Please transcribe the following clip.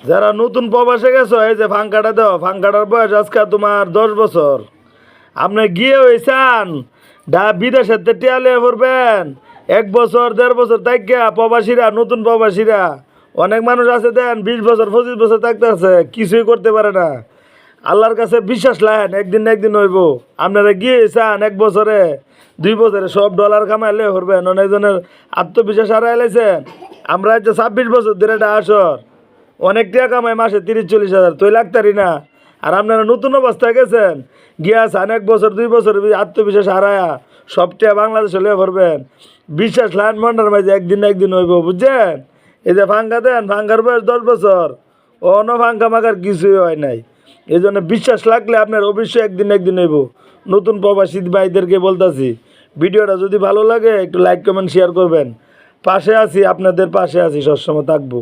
যারা নতুন প্রবাসে গেছো এই যে ফাঙ্কাটা দাও, ফাঙ্কাটার বয়স আজকে তোমার 10 বছর। আপনি গিয়ে হইছান বিদেশের টিয়ালে পড়বেন 1 বছর 1.5 বছর তাইকা প্রবাসীরা, নতুন প্রবাসীরা অনেক মানুষ আছে দেন 20 বছর 25 বছর থাকতে আছে, কিছুই করতে পারে না। আল্লাহর কাছে বিশ্বাস লাইন, একদিন না একদিন হইব। আপনারা গিয়ে চান 1 বছরে 2 বছরে সব ডলার কামাইলে হরবেন। অনেকজনের আত্মবিশ্বাস হারাই লাইছেন। আমরা হচ্ছে 26 বছর ধরে এটা আসর অনেক টাকা কামাই, মাসে 30-40 হাজার, তুই লাগতারি না। আর আপনারা নতুন অবস্থায় গেছেন, গিয়া চান 1 বছর 2 বছর আত্মবিশ্বাস হারায়া সবটা বাংলাদেশে লিয়ে ভরবেন। বিশ্বাস লাইন মন্ডার মাঝে একদিন না একদিন হইব, বুঝছেন? এই যে ফাঙ্কা দেন, ফাঙ্কার বয়স 10 বছর, অন ফাঙ্কা মাকার কিছুই হয় নাই। এই জন্য বিশ্বাস লাগলে আপনার অবশ্যই একদিন না একদিন হইব। নতুন প্রবাসী ভাইদেরকে বলতেছি, ভিডিওটা যদি ভালো লাগে একটু লাইক কমেন্ট শেয়ার করবেন। পাশে আছি, আপনাদের পাশে আছি, সবসময় থাকবো।